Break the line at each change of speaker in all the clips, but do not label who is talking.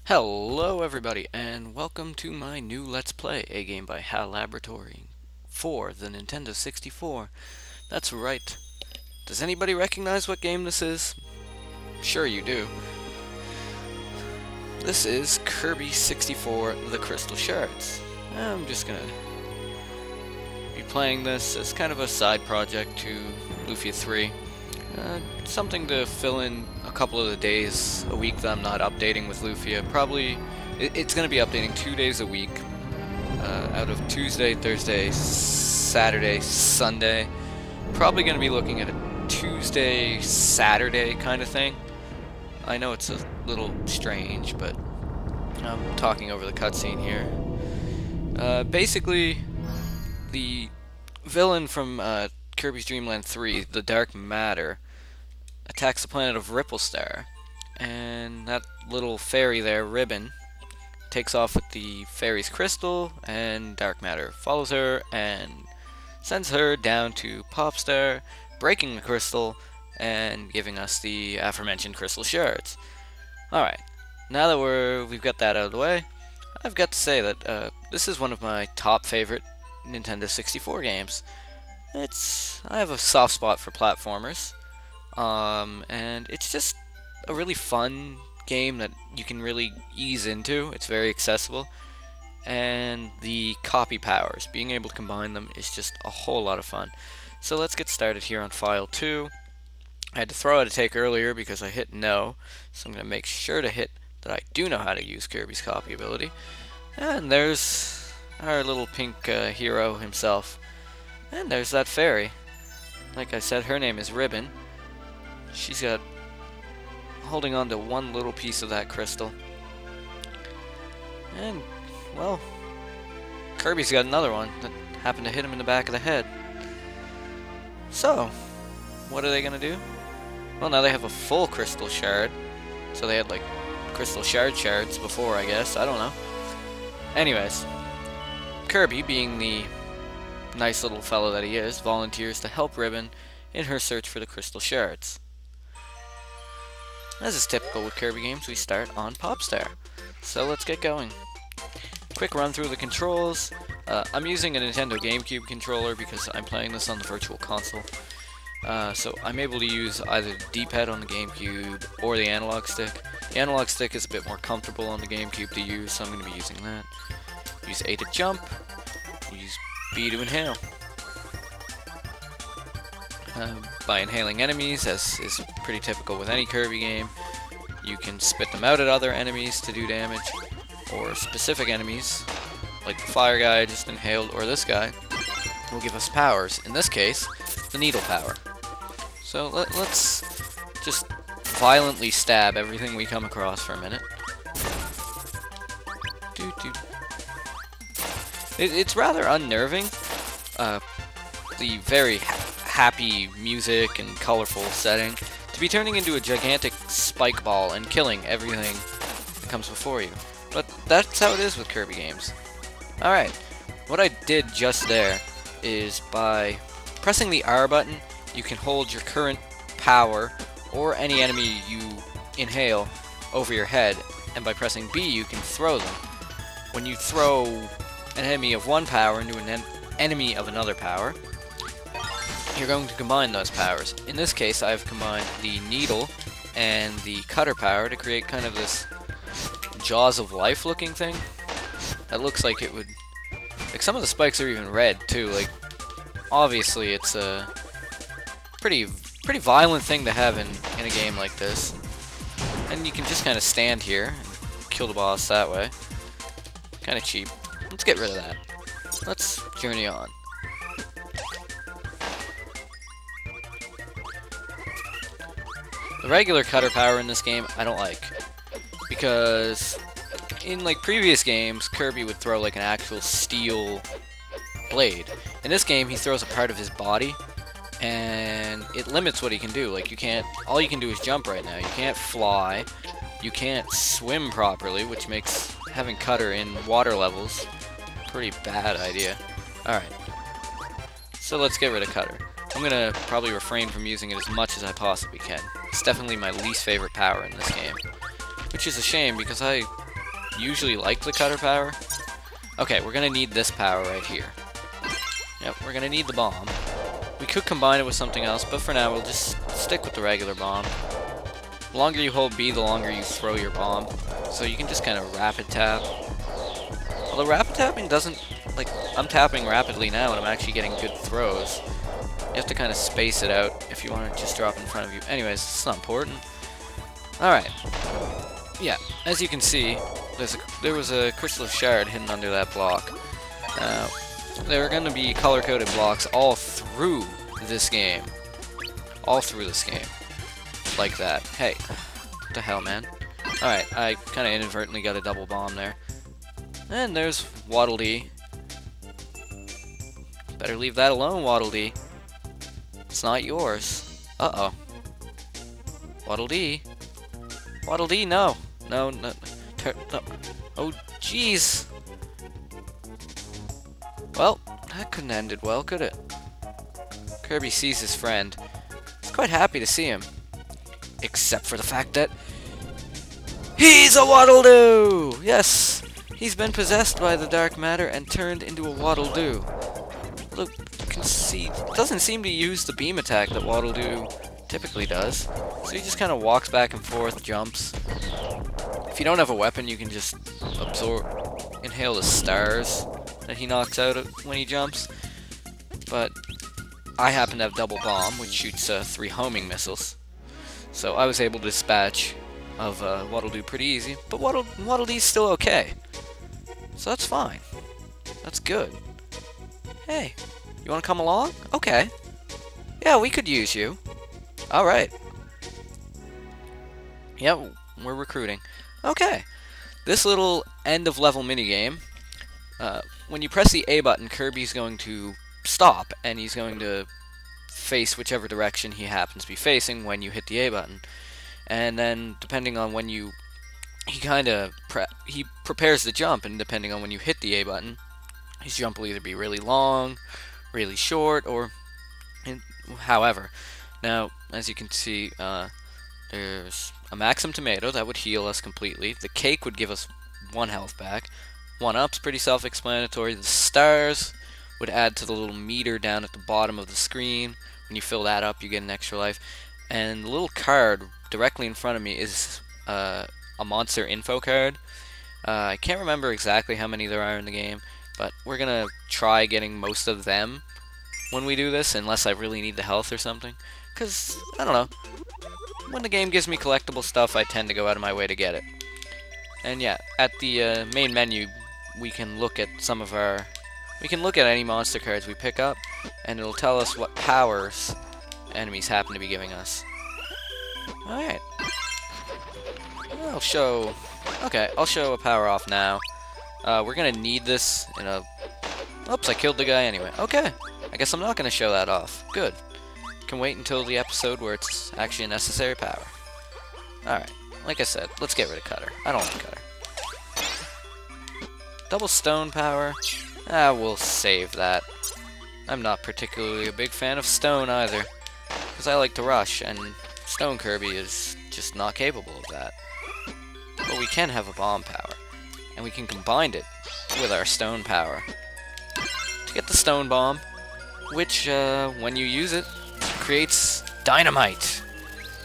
Hello everybody, and welcome to my new Let's Play, a game by HAL Laboratory for the Nintendo 64. That's right. Does anybody recognize what game this is? Sure you do. This is Kirby 64 The Crystal Shards. I'm just gonna be playing this as kind of a side project to Lufia 3. Something to fill in a couple of the days a week that I'm not updating with Lufia. Probably, it's going to be updating 2 days a week, out of Tuesday, Thursday, Saturday, Sunday. Probably going to be looking at a Tuesday, Saturday kind of thing. I know it's a little strange, but I'm talking over the cutscene here. Basically, the villain from Kirby's Dream Land 3, the Dark Matter, attacks the planet of Ripplestar, and that little fairy there, Ribbon, takes off with the fairy's crystal, and Dark Matter follows her and sends her down to Popstar, breaking the crystal and giving us the aforementioned crystal shards. Alright, now that we've got that out of the way, I've got to say that this is one of my top favorite Nintendo 64 games. I have a soft spot for platformers, and it's just a really fun game that you can really ease into. It's very accessible, and the copy powers, being able to combine them, is just a whole lot of fun. So let's get started here on file 2. I had to throw out a take earlier because I hit no, so I'm going to make sure to hit that I do know how to use Kirby's copy ability. And there's our little pink hero himself. And there's that fairy. Like I said, her name is Ribbon. She's got holding on to one little piece of that crystal. And, well, Kirby's got another one that happened to hit him in the back of the head. So, what are they gonna do? Well, now they have a full crystal shard. So they had, like, crystal shards before, I guess. I don't know. Anyways, Kirby, being the nice little fellow that he is, volunteers to help Ribbon in her search for the crystal shards. As is typical with Kirby games, we start on Popstar. So let's get going. Quick run through the controls. I'm using a Nintendo GameCube controller because I'm playing this on the Virtual Console. So I'm able to use either the D-pad on the GameCube or the analog stick. The analog stick is a bit more comfortable on the GameCube to use, so I'm going to be using that. Use A to jump. Use B to inhale. By inhaling enemies, as is pretty typical with any Kirby game, you can spit them out at other enemies to do damage, or specific enemies, like the fire guy just inhaled, or this guy, will give us powers. In this case, the needle power. So let's just violently stab everything we come across for a minute. It's rather unnerving, the very happy music and colorful setting, to be turning into a gigantic spike ball and killing everything that comes before you. But that's how it is with Kirby games. Alright, what I did just there is by pressing the R button, you can hold your current power or any enemy you inhale over your head, and by pressing B you can throw them. When you throw an enemy of one power into an enemy of another power, you're going to combine those powers. In this case, I've combined the needle and the cutter power to create kind of this Jaws of Life looking thing. That looks like it would... Like, some of the spikes are even red, too. Like, obviously it's a pretty violent thing to have in a game like this. And you can just kind of stand here and kill the boss that way. Kind of cheap. Let's get rid of that. Let's journey on. The regular cutter power in this game, I don't like. Because in like previous games, Kirby would throw like an actual steel blade. In this game, he throws a part of his body, and it limits what he can do. Like, all you can do is jump right now. You can't fly, you can't swim properly, which makes having cutter in water levels a pretty bad idea. Alright, so let's get rid of cutter. I'm gonna probably refrain from using it as much as I possibly can. It's definitely my least favorite power in this game, which is a shame because I usually like the cutter power. Okay, we're gonna need this power right here. Yep, we're gonna need the bomb. We could combine it with something else, but for now we'll just stick with the regular bomb. The longer you hold B, the longer you throw your bomb. So you can just kind of rapid tap. Although rapid tapping doesn't, like, I'm tapping rapidly now and I'm actually getting good throws. You have to kind of space it out if you want to just drop in front of you. Anyways, it's not important. Alright. Yeah, as you can see, there was a crystal shard hidden under that block. There are going to be color-coded blocks all through this game. All through this game. Like that. Hey. What the hell, man? Alright, I kind of inadvertently got a double bomb there. And there's Waddle Dee. Better leave that alone, Waddle Dee. It's not yours. Uh-oh. Waddle Dee. Waddle Dee, no. No, no. No. Oh, jeez. Well, that couldn't have ended well, could it? Kirby sees his friend. He's quite happy to see him. Except for the fact that he's a Waddle-Doo! Yes! He's been possessed by the dark matter and turned into a Waddle-Doo. Look, you can see, it doesn't seem to use the beam attack that Waddle-Doo typically does. So he just kind of walks back and forth, jumps. If you don't have a weapon, you can just inhale the stars that he knocks out when he jumps. But I happen to have double bomb, which shoots 3 homing missiles. So I was able to dispatch of Waddle-Doo pretty easy. But Waddle-Dee's still okay. So that's fine. That's good. Hey, you want to come along? Okay. Yeah, we could use you. Alright. Yeah, we're recruiting. Okay. This little end-of-level minigame, when you press the A button, Kirby's going to stop, and he's going to face whichever direction he happens to be facing when you hit the A button. And then, depending on when you... he prepares the jump, and depending on when you hit the A button, his jump will either be really long, really short, or however. Now, as you can see, there's a Maxim Tomato that would heal us completely. The cake would give us 1 health back. 1-up's pretty self-explanatory. The stars would add to the little meter down at the bottom of the screen. When you fill that up, you get an extra life. And the little card directly in front of me is a monster info card. I can't remember exactly how many there are in the game, but we're gonna try getting most of them when we do this, unless I really need the health or something. Because, I don't know, when the game gives me collectible stuff, I tend to go out of my way to get it. And yeah, at the main menu, we can look at any monster cards we pick up, and it'll tell us what powers enemies happen to be giving us. Alright. I'll show a power off now. We're gonna need this in a... Oops, I killed the guy anyway. Okay, I guess I'm not gonna show that off. Good. Can wait until the episode where it's actually a necessary power. Alright, like I said, let's get rid of Cutter. I don't like Cutter. Double stone power? We'll save that. I'm not particularly a big fan of stone either, because I like to rush, and Stone Kirby is just not capable of that. But we can have a bomb power, and we can combine it with our stone power to get the stone bomb, which, when you use it, creates dynamite.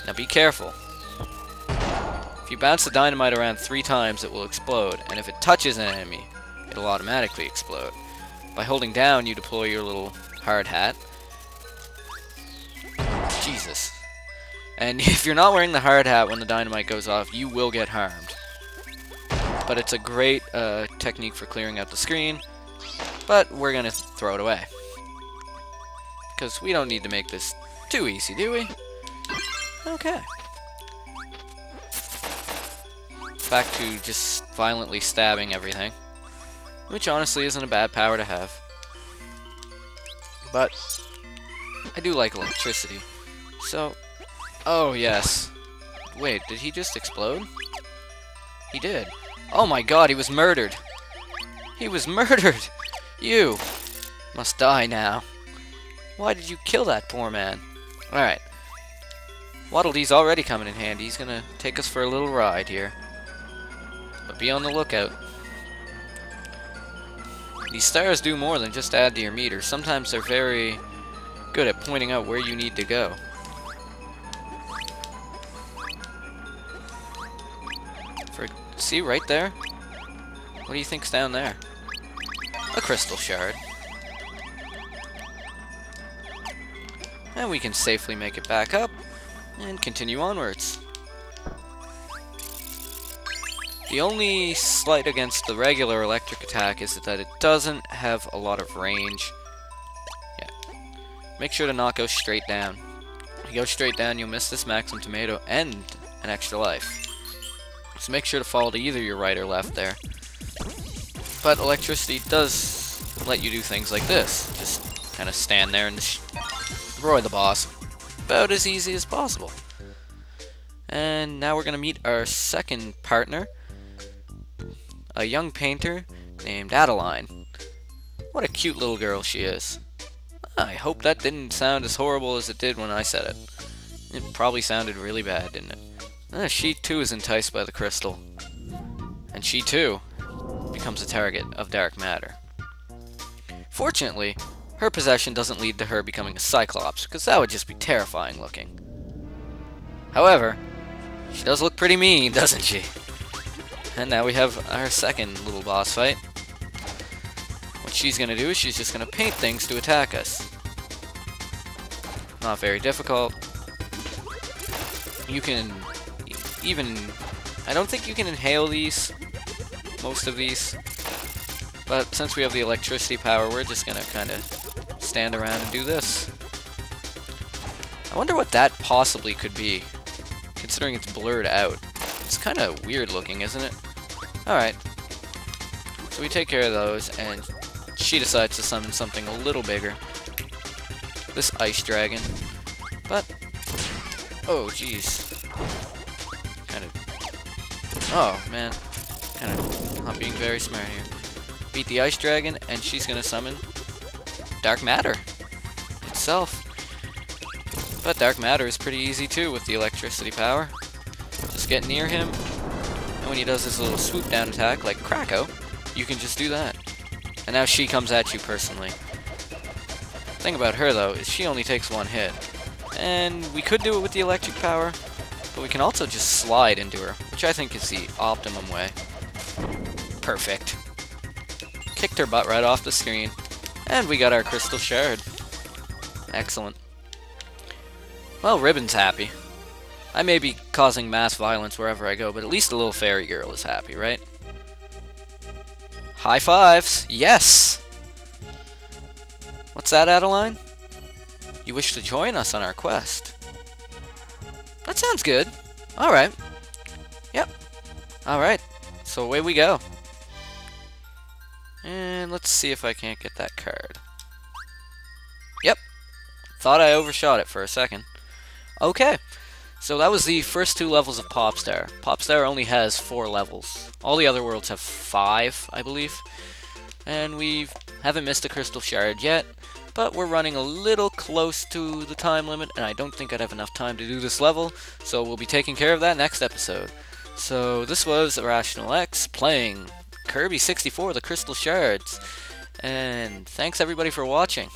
Now be careful. If you bounce the dynamite around 3 times, it will explode, and if it touches an enemy, it'll automatically explode. By holding down, you deploy your little hard hat. Jesus. And if you're not wearing the hard hat when the dynamite goes off, you will get harmed. But it's a great technique for clearing out the screen, but we're gonna throw it away. Because we don't need to make this too easy, do we? Okay. Back to just violently stabbing everything. Which honestly isn't a bad power to have. But I do like electricity. So, oh yes. Wait, did he just explode? He did. Oh my god, he was murdered. He was murdered! You must die now. Why did you kill that poor man? Alright. Waddle Dee's already coming in handy. He's gonna take us for a little ride here. but be on the lookout. These stars do more than just add to your meter. Sometimes they're very good at pointing out where you need to go. See, right there? What do you think's down there? A crystal shard. And we can safely make it back up and continue onwards. The only slight against the regular electric attack is that it doesn't have a lot of range. Yeah. Make sure to not go straight down. If you go straight down, you'll miss this maximum tomato and an extra life. So make sure to fall to either your right or left there. But electricity does let you do things like this. Just kind of stand there and destroy the boss. About as easy as possible. And now we're going to meet our second partner. A young painter named Adeline. What a cute little girl she is. I hope that didn't sound as horrible as it did when I said it. It probably sounded really bad, didn't it? She too is enticed by the crystal. And she too becomes a target of dark matter. Fortunately, her possession doesn't lead to her becoming a Cyclops, because that would just be terrifying looking. However, she does look pretty mean, doesn't she? And now we have our second little boss fight. What she's going to do is she's just going to paint things to attack us. Not very difficult. You can even... I don't think you can inhale these. Most of these. But since we have the electricity power, we're just going to kind of stand around and do this. I wonder what that possibly could be, considering it's blurred out. It's kind of weird looking, isn't it? Alright. So we take care of those, and she decides to summon something a little bigger. This ice dragon. But, oh jeez. Kind of, oh man. Kind of not being very smart here. Beat the ice dragon, and she's gonna summon dark matter itself. But dark matter is pretty easy too with the electricity power. Just get near him, and when he does his little swoop down attack like Krakow, you can just do that. And now she comes at you personally. The thing about her though is she only takes one hit. And we could do it with the electric power, but we can also just slide into her, which I think is the optimum way. Perfect. Kicked her butt right off the screen, and we got our crystal shard. Excellent. Well, Ribbon's happy. I may be causing mass violence wherever I go, but at least the little fairy girl is happy, right? High fives! Yes! What's that, Adeline? You wish to join us on our quest? That sounds good. Alright. Yep. Alright. So away we go. And let's see if I can't get that card. Yep. Thought I overshot it for a second. Okay. So that was the first 2 levels of Popstar. Popstar only has 4 levels. All the other worlds have 5, I believe. And we haven't missed a crystal shard yet. But we're running a little close to the time limit, and I don't think I'd have enough time to do this level. So we'll be taking care of that next episode. So this was Irrational X playing Kirby 64, the Crystal Shards. And thanks everybody for watching.